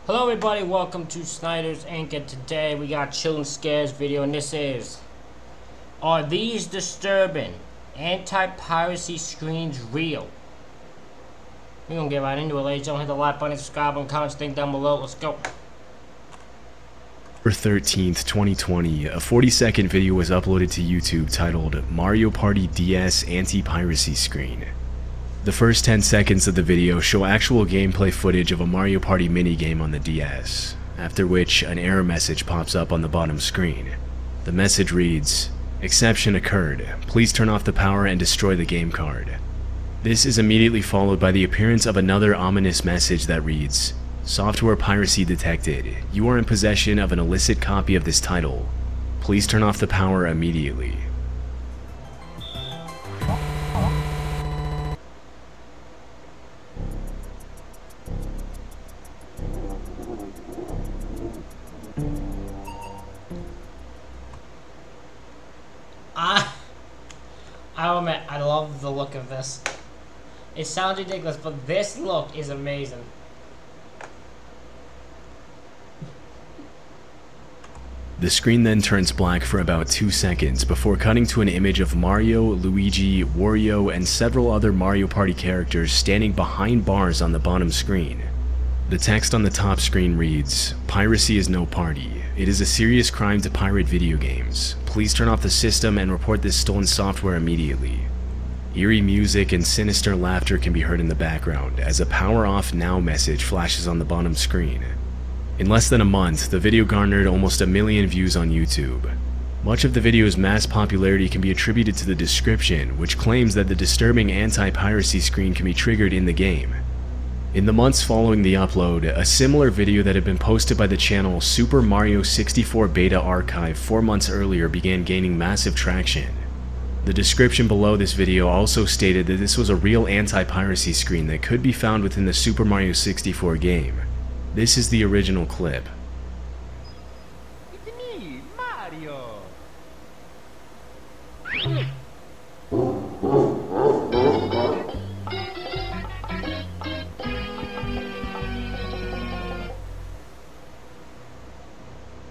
Hello everybody, welcome to Snyder's Inc. And today we got Children Scares video, and this is, are these disturbing anti-piracy screens real? We're gonna get right into it, ladies and gentlemen. Hit the like button, subscribe, and comment, thing down below. Let's go. November 13th, 2020, a 40-second video was uploaded to YouTube titled Mario Party DS Anti-Piracy Screen. The first 10 seconds of the video show actual gameplay footage of a Mario Party minigame on the DS, after which an error message pops up on the bottom screen. The message reads, "Exception occurred. Please turn off the power and destroy the game card." This is immediately followed by the appearance of another ominous message that reads, "Software piracy detected. You are in possession of an illicit copy of this title. Please turn off the power immediately." I admit, I love the look of this. It sounds ridiculous, but this look is amazing. The screen then turns black for about 2 seconds before cutting to an image of Mario, Luigi, Wario, and several other Mario Party characters standing behind bars on the bottom screen. The text on the top screen reads, "Piracy is no party. It is a serious crime to pirate video games. Please turn off the system and report this stolen software immediately." Eerie music and sinister laughter can be heard in the background as a "Power Off Now" message flashes on the bottom screen. In less than a month, the video garnered almost 1 million views on YouTube. Much of the video's mass popularity can be attributed to the description, which claims that the disturbing anti-piracy screen can be triggered in the game. In the months following the upload, a similar video that had been posted by the channel Super Mario 64 Beta Archive 4 months earlier began gaining massive traction. The description below this video also stated that this was a real anti-piracy screen that could be found within the Super Mario 64 game. This is the original clip. It's me, Mario!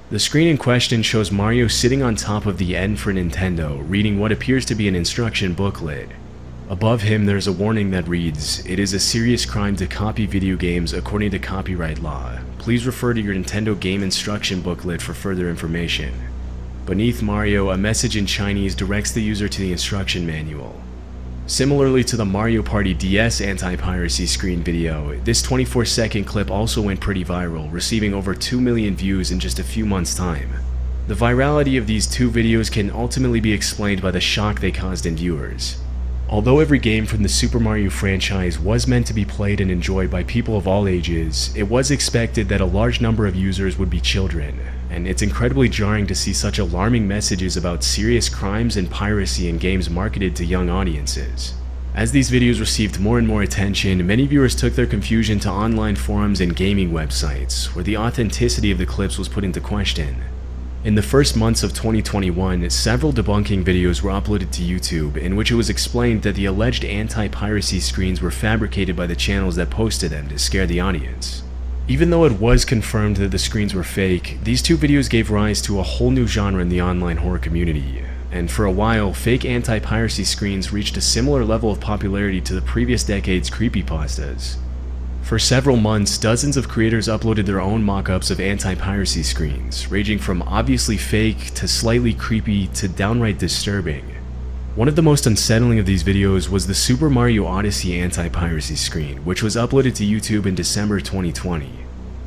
The screen in question shows Mario sitting on top of the N for Nintendo, reading what appears to be an instruction booklet. Above him, there's a warning that reads, "It is a serious crime to copy video games according to copyright law. Please refer to your Nintendo game instruction booklet for further information." Beneath Mario, a message in Chinese directs the user to the instruction manual. Similarly to the Mario Party DS anti-piracy screen video, this 24-second clip also went pretty viral, receiving over 2 million views in just a few months' time. The virality of these two videos can ultimately be explained by the shock they caused in viewers. Although every game from the Super Mario franchise was meant to be played and enjoyed by people of all ages, it was expected that a large number of users would be children, and it's incredibly jarring to see such alarming messages about serious crimes and piracy in games marketed to young audiences. As these videos received more and more attention, many viewers took their confusion to online forums and gaming websites, where the authenticity of the clips was put into question. In the first months of 2021, several debunking videos were uploaded to YouTube in which it was explained that the alleged anti-piracy screens were fabricated by the channels that posted them to scare the audience. Even though it was confirmed that the screens were fake, these two videos gave rise to a whole new genre in the online horror community, and for a while, fake anti-piracy screens reached a similar level of popularity to the previous decade's creepypastas. For several months, dozens of creators uploaded their own mock-ups of anti-piracy screens, ranging from obviously fake to slightly creepy to downright disturbing. One of the most unsettling of these videos was the Super Mario Odyssey anti-piracy screen, which was uploaded to YouTube in December 2020.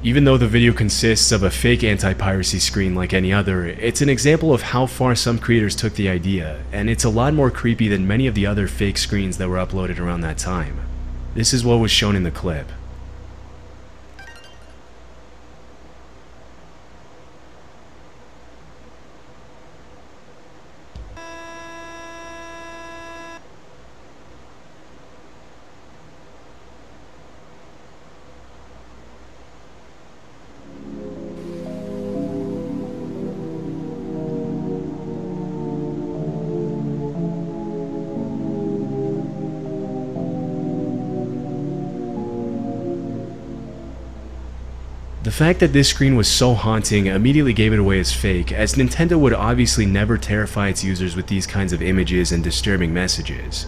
Even though the video consists of a fake anti-piracy screen like any other, it's an example of how far some creators took the idea, and it's a lot more creepy than many of the other fake screens that were uploaded around that time. This is what was shown in the clip. The fact that this screen was so haunting immediately gave it away as fake, as Nintendo would obviously never terrify its users with these kinds of images and disturbing messages.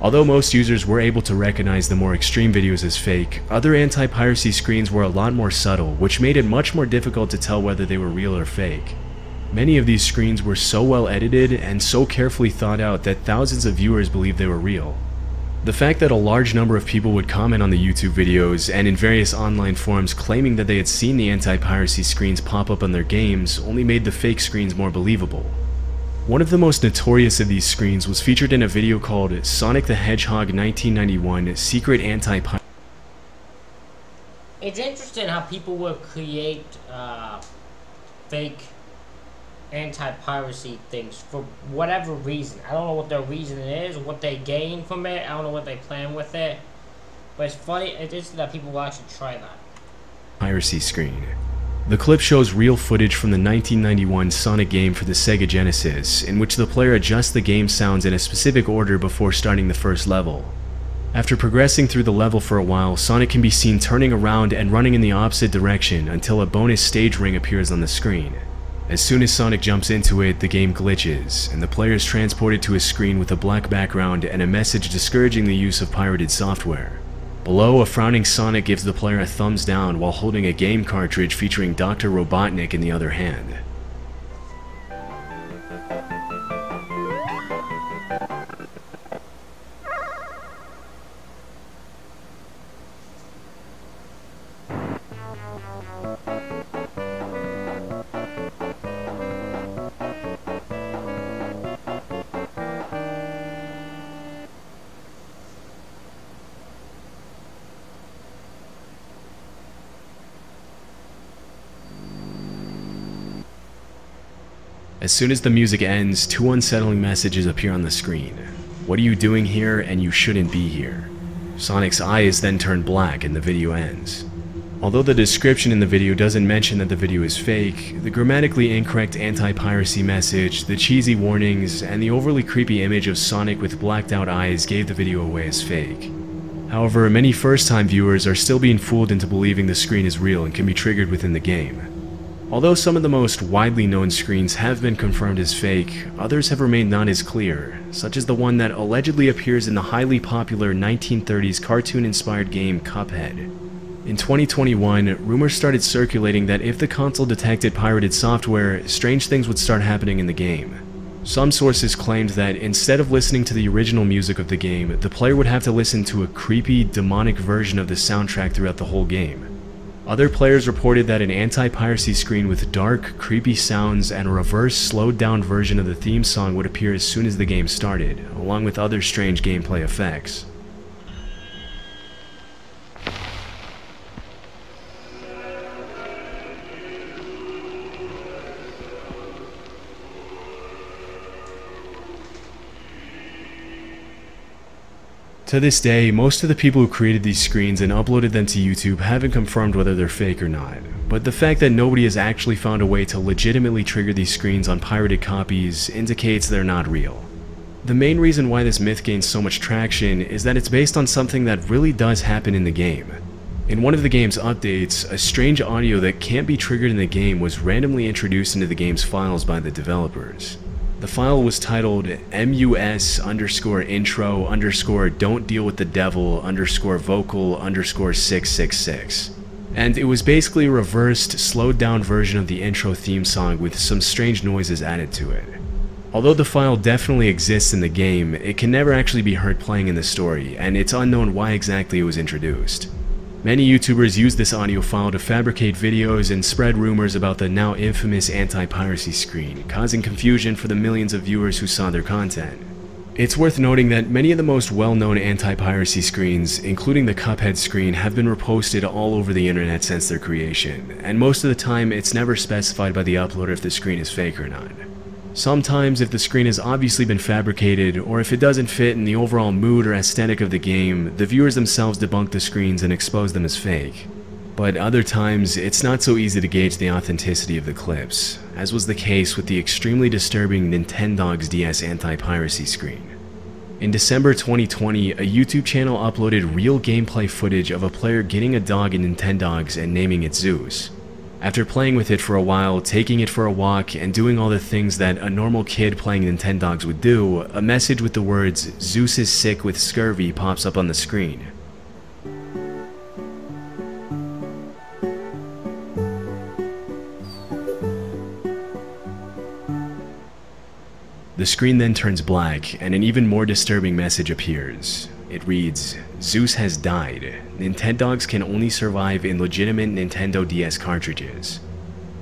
Although most users were able to recognize the more extreme videos as fake, other anti-piracy screens were a lot more subtle, which made it much more difficult to tell whether they were real or fake. Many of these screens were so well edited and so carefully thought out that thousands of viewers believed they were real. The fact that a large number of people would comment on the YouTube videos and in various online forums claiming that they had seen the anti-piracy screens pop up on their games only made the fake screens more believable. One of the most notorious of these screens was featured in a video called Sonic the Hedgehog 1991 Secret Anti-Piracy. It's interesting how people will create fake anti-piracy things for whatever reason. I don't know what their reason is, what they gain from it. I don't know what they plan with it. But it's funny, it is that people will actually try that. Piracy screen. The clip shows real footage from the 1991 Sonic game for the Sega Genesis, in which the player adjusts the game sounds in a specific order before starting the first level. After progressing through the level for a while, Sonic can be seen turning around and running in the opposite direction until a bonus stage ring appears on the screen. As soon as Sonic jumps into it, the game glitches, and the player is transported to a screen with a black background and a message discouraging the use of pirated software. Below, a frowning Sonic gives the player a thumbs down while holding a game cartridge featuring Dr. Robotnik in the other hand. As soon as the music ends, two unsettling messages appear on the screen. What are you doing here, and you shouldn't be here. Sonic's eyes then turn black and the video ends. Although the description in the video doesn't mention that the video is fake, the grammatically incorrect anti-piracy message, the cheesy warnings, and the overly creepy image of Sonic with blacked out eyes gave the video away as fake. However, many first-time viewers are still being fooled into believing the screen is real and can be triggered within the game. Although some of the most widely known screens have been confirmed as fake, others have remained not as clear, such as the one that allegedly appears in the highly popular 1930s cartoon-inspired game Cuphead. In 2021, rumors started circulating that if the console detected pirated software, strange things would start happening in the game. Some sources claimed that instead of listening to the original music of the game, the player would have to listen to a creepy, demonic version of the soundtrack throughout the whole game. Other players reported that an anti-piracy screen with dark, creepy sounds and a reverse, slowed-down version of the theme song would appear as soon as the game started, along with other strange gameplay effects. To this day, most of the people who created these screens and uploaded them to YouTube haven't confirmed whether they're fake or not, but the fact that nobody has actually found a way to legitimately trigger these screens on pirated copies indicates they're not real. The main reason why this myth gains so much traction is that it's based on something that really does happen in the game. In one of the game's updates, a strange audio that can't be triggered in the game was randomly introduced into the game's files by the developers. The file was titled mus_intro_don't deal with the devil_vocal_666. And it was basically a reversed, slowed down version of the intro theme song with some strange noises added to it. Although the file definitely exists in the game, it can never actually be heard playing in the story, and it's unknown why exactly it was introduced. Many YouTubers use this audio file to fabricate videos and spread rumors about the now infamous anti-piracy screen, causing confusion for the millions of viewers who saw their content. It's worth noting that many of the most well-known anti-piracy screens, including the Cuphead screen, have been reposted all over the internet since their creation, and most of the time it's never specified by the uploader if the screen is fake or not. Sometimes, if the screen has obviously been fabricated, or if it doesn't fit in the overall mood or aesthetic of the game, the viewers themselves debunk the screens and expose them as fake. But other times, it's not so easy to gauge the authenticity of the clips, as was the case with the extremely disturbing Nintendogs DS anti-piracy screen. In December 2020, a YouTube channel uploaded real gameplay footage of a player getting a dog in Nintendogs and naming it Zeus. After playing with it for a while, taking it for a walk, and doing all the things that a normal kid playing Nintendogs would do, a message with the words, "Zeus is sick with scurvy" pops up on the screen. The screen then turns black, and an even more disturbing message appears. It reads, "Zeus has died. Nintendogs can only survive in legitimate Nintendo DS cartridges."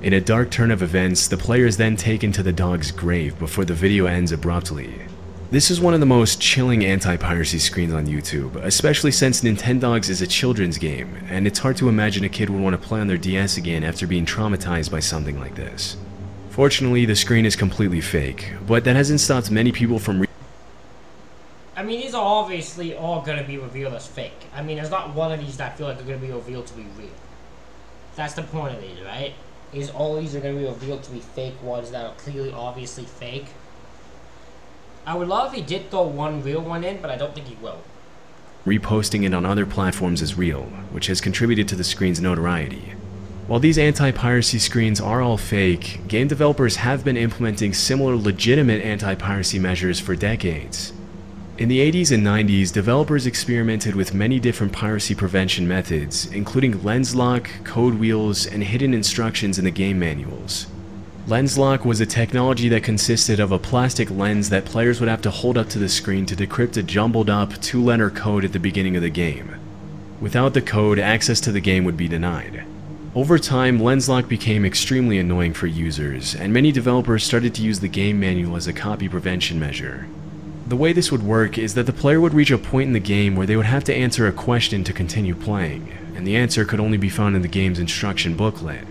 In a dark turn of events, the player is then taken to the dog's grave before the video ends abruptly. This is one of the most chilling anti-piracy screens on YouTube, especially since Nintendogs is a children's game, and it's hard to imagine a kid would want to play on their DS again after being traumatized by something like this. Fortunately, the screen is completely fake, but that hasn't stopped many people from I mean, these are obviously all going to be revealed as fake. I mean, there's not one of these that I feel like are going to be revealed to be real. That's the point of these, right? Is all these are going to be revealed to be fake ones that are clearly, obviously fake. I would love if he did throw one real one in, but I don't think he will. Reposting it on other platforms as real, which has contributed to the screen's notoriety. While these anti-piracy screens are all fake, game developers have been implementing similar legitimate anti-piracy measures for decades. In the 80s and 90s, developers experimented with many different piracy prevention methods, including lens lock, code wheels, and hidden instructions in the game manuals. Lens lock was a technology that consisted of a plastic lens that players would have to hold up to the screen to decrypt a jumbled up two-letter code at the beginning of the game. Without the code, access to the game would be denied. Over time, lens lock became extremely annoying for users, and many developers started to use the game manual as a copy prevention measure. The way this would work is that the player would reach a point in the game where they would have to answer a question to continue playing, and the answer could only be found in the game's instruction booklet.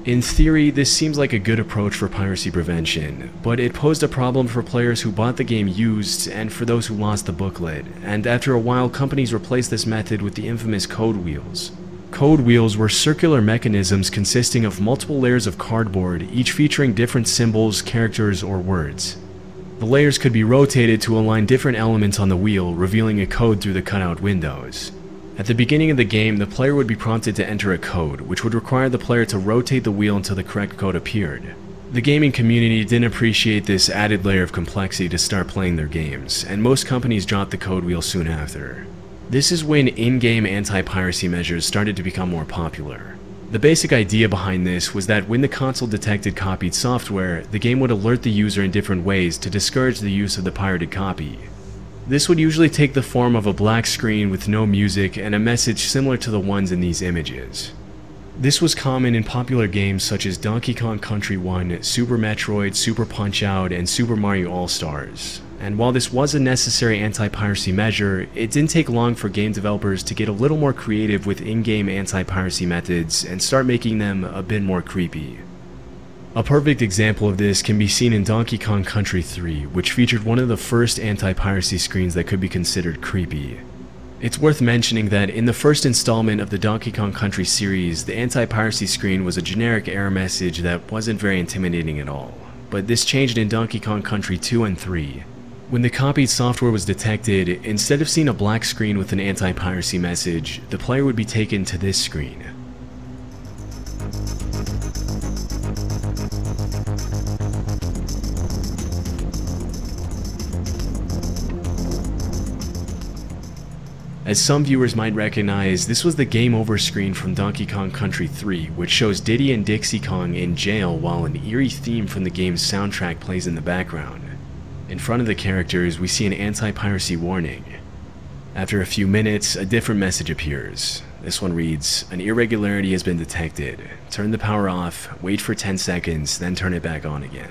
In theory, this seems like a good approach for piracy prevention, but it posed a problem for players who bought the game used and for those who lost the booklet, and after a while companies replaced this method with the infamous code wheels. Code wheels were circular mechanisms consisting of multiple layers of cardboard, each featuring different symbols, characters, or words. The layers could be rotated to align different elements on the wheel, revealing a code through the cutout windows. At the beginning of the game, the player would be prompted to enter a code, which would require the player to rotate the wheel until the correct code appeared. The gaming community didn't appreciate this added layer of complexity to start playing their games, and most companies dropped the code wheel soon after. This is when in-game anti-piracy measures started to become more popular. The basic idea behind this was that when the console detected copied software, the game would alert the user in different ways to discourage the use of the pirated copy. This would usually take the form of a black screen with no music and a message similar to the ones in these images. This was common in popular games such as Donkey Kong Country 1, Super Metroid, Super Punch-Out!, and Super Mario All-Stars. And while this was a necessary anti-piracy measure, it didn't take long for game developers to get a little more creative with in-game anti-piracy methods and start making them a bit more creepy. A perfect example of this can be seen in Donkey Kong Country 3, which featured one of the first anti-piracy screens that could be considered creepy. It's worth mentioning that in the first installment of the Donkey Kong Country series, the anti-piracy screen was a generic error message that wasn't very intimidating at all, but this changed in Donkey Kong Country 2 and 3. When the copied software was detected, instead of seeing a black screen with an anti-piracy message, the player would be taken to this screen. As some viewers might recognize, this was the Game Over screen from Donkey Kong Country 3, which shows Diddy and Dixie Kong in jail while an eerie theme from the game's soundtrack plays in the background. In front of the characters, we see an anti-piracy warning. After a few minutes, a different message appears. This one reads, "An irregularity has been detected. Turn the power off, wait for 10 seconds, then turn it back on again."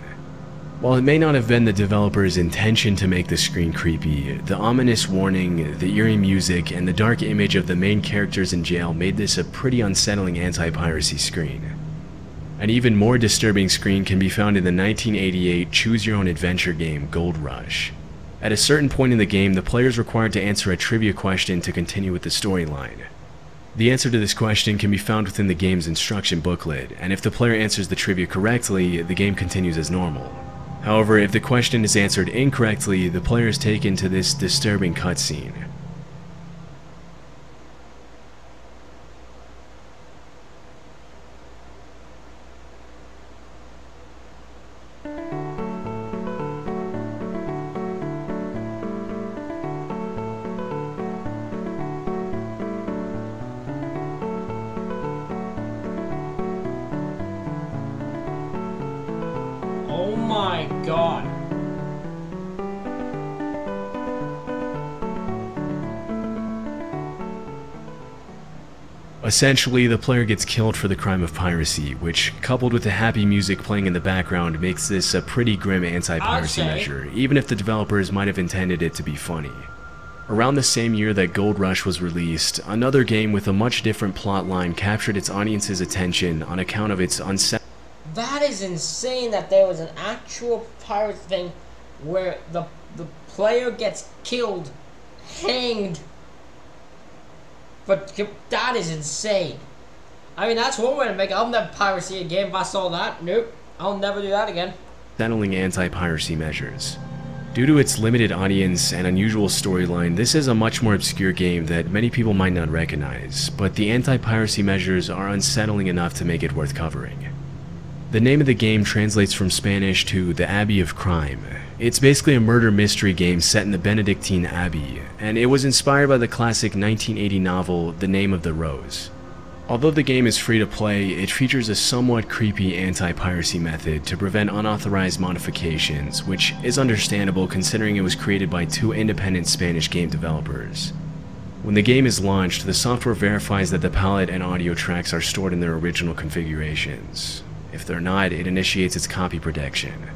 While it may not have been the developer's intention to make the screen creepy, the ominous warning, the eerie music, and the dark image of the main characters in jail made this a pretty unsettling anti-piracy screen. An even more disturbing screen can be found in the 1988 choose-your-own-adventure game Gold Rush. At a certain point in the game, the player is required to answer a trivia question to continue with the storyline. The answer to this question can be found within the game's instruction booklet, and if the player answers the trivia correctly, the game continues as normal. However, if the question is answered incorrectly, the player is taken to this disturbing cutscene. Oh my god. Essentially, the player gets killed for the crime of piracy, which, coupled with the happy music playing in the background, makes this a pretty grim anti-piracy measure, even if the developers might have intended it to be funny. Around the same year that Gold Rush was released, another game with a much different plotline captured its audience's attention on account of its That is insane that there was an actual pirate thing where the player gets killed, hanged. But that is insane. I mean, that's one way to make it. I'll never piracy again if I saw that. Nope. I'll never do that again. settling anti-piracy measures. Due to its limited audience and unusual storyline, this is a much more obscure game that many people might not recognize, but the anti-piracy measures are unsettling enough to make it worth covering. The name of the game translates from Spanish to The Abbey of Crime. It's basically a murder mystery game set in the Benedictine Abbey, and it was inspired by the classic 1980 novel The Name of the Rose. Although the game is free to play, it features a somewhat creepy anti-piracy method to prevent unauthorized modifications, which is understandable considering it was created by two independent Spanish game developers. When the game is launched, the software verifies that the palette and audio tracks are stored in their original configurations. If they're not, it initiates its copy protection.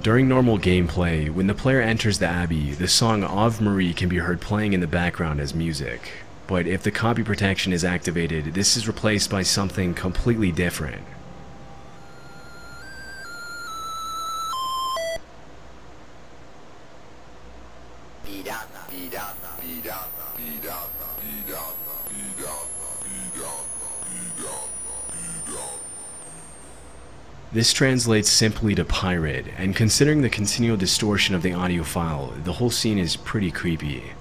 During normal gameplay, when the player enters the Abbey, the song Ave Marie can be heard playing in the background as music. But if the copy protection is activated, this is replaced by something completely different. This translates simply to pirate, and considering the continual distortion of the audio file, the whole scene is pretty creepy.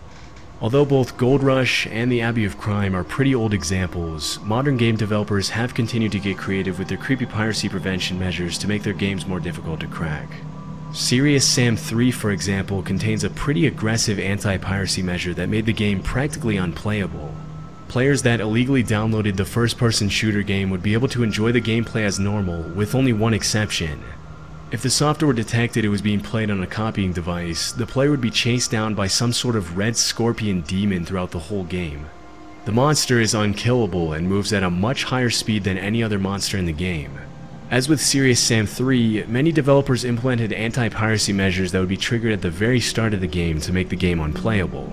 Although both Gold Rush and the Abbey of Crime are pretty old examples, modern game developers have continued to get creative with their creepy piracy prevention measures to make their games more difficult to crack. Serious Sam 3, for example, contains a pretty aggressive anti-piracy measure that made the game practically unplayable. Players that illegally downloaded the first-person shooter game would be able to enjoy the gameplay as normal, with only one exception. If the software detected it was being played on a copying device, the player would be chased down by some sort of red scorpion demon throughout the whole game. The monster is unkillable and moves at a much higher speed than any other monster in the game. As with Serious Sam 3, many developers implemented anti-piracy measures that would be triggered at the very start of the game to make the game unplayable.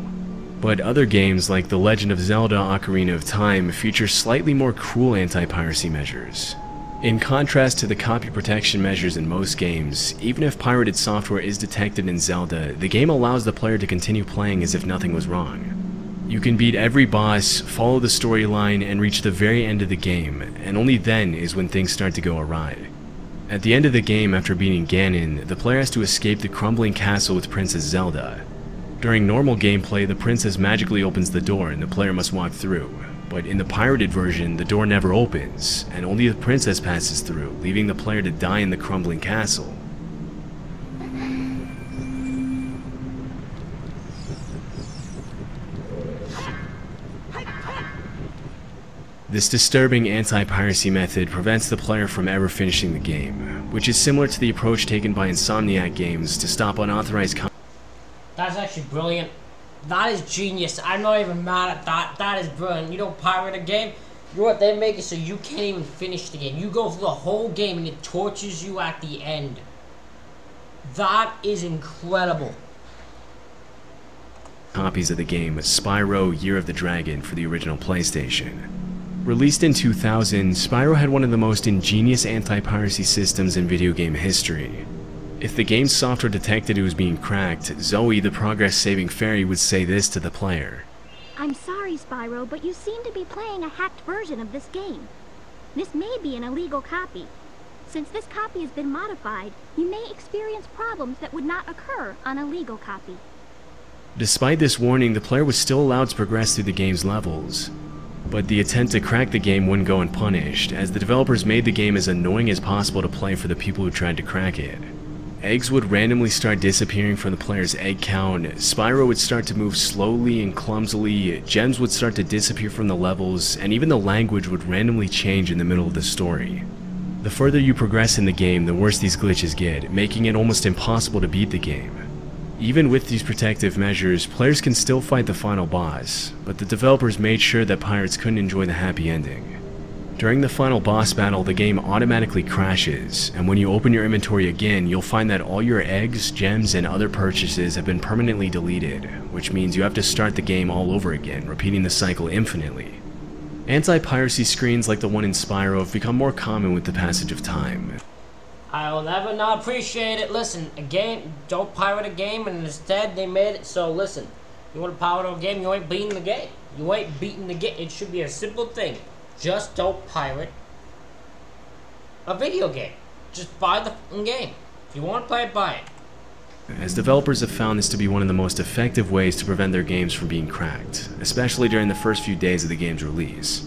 But other games like The Legend of Zelda: Ocarina of Time feature slightly more cruel anti-piracy measures. In contrast to the copy protection measures in most games, even if pirated software is detected in Zelda, the game allows the player to continue playing as if nothing was wrong. You can beat every boss, follow the storyline, and reach the very end of the game, and only then is when things start to go awry. At the end of the game, after beating Ganon, the player has to escape the crumbling castle with Princess Zelda. During normal gameplay, the princess magically opens the door and the player must walk through. But in the pirated version, the door never opens, and only the princess passes through, leaving the player to die in the crumbling castle. This disturbing anti-piracy method prevents the player from ever finishing the game, which is similar to the approach taken by Insomniac Games to stop unauthorized content. That's actually brilliant. That is genius. I'm not even mad at that. That is brilliant. You don't pirate a game. You know what? They make it so you can't even finish the game. You go through the whole game and it tortures you at the end. That is incredible. Copies of the game Spyro: Year of the Dragon for the original PlayStation. Released in 2000, Spyro had one of the most ingenious anti-piracy systems in video game history. If the game's software detected it was being cracked, Zoe, the progress-saving fairy, would say this to the player. I'm sorry, Spyro, but you seem to be playing a hacked version of this game. This may be an illegal copy. Since this copy has been modified, you may experience problems that would not occur on a legal copy. Despite this warning, the player was still allowed to progress through the game's levels. But the attempt to crack the game wouldn't go unpunished, as the developers made the game as annoying as possible to play for the people who tried to crack it. Eggs would randomly start disappearing from the player's egg count, Spyro would start to move slowly and clumsily, gems would start to disappear from the levels, and even the language would randomly change in the middle of the story. The further you progress in the game, the worse these glitches get, making it almost impossible to beat the game. Even with these protective measures, players can still fight the final boss, but the developers made sure that pirates couldn't enjoy the happy ending. During the final boss battle, the game automatically crashes, and when you open your inventory again, you'll find that all your eggs, gems, and other purchases have been permanently deleted, which means you have to start the game all over again, repeating the cycle infinitely. Anti-piracy screens like the one in Spyro have become more common with the passage of time. I'll never not appreciate it. Listen, a game, don't pirate a game, and instead they made it so, listen, you want to pirate a game, you ain't beating the game. You ain't beating the game. It should be a simple thing. Just don't pirate a video game. Just buy the f***ing game. If you want to play it, buy it. As developers have found this to be one of the most effective ways to prevent their games from being cracked, especially during the first few days of the game's release.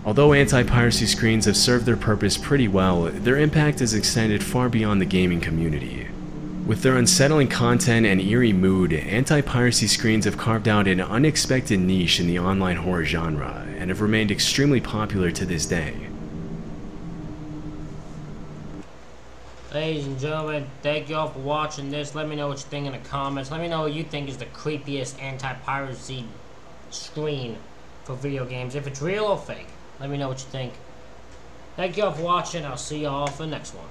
Although anti-piracy screens have served their purpose pretty well, their impact has extended far beyond the gaming community. With their unsettling content and eerie mood, anti-piracy screens have carved out an unexpected niche in the online horror genre, and have remained extremely popular to this day. Ladies and gentlemen, thank you all for watching this. Let me know what you think in the comments. Let me know what you think is the creepiest anti-piracy screen for video games. If it's real or fake, let me know what you think. Thank you all for watching. I'll see you all for the next one.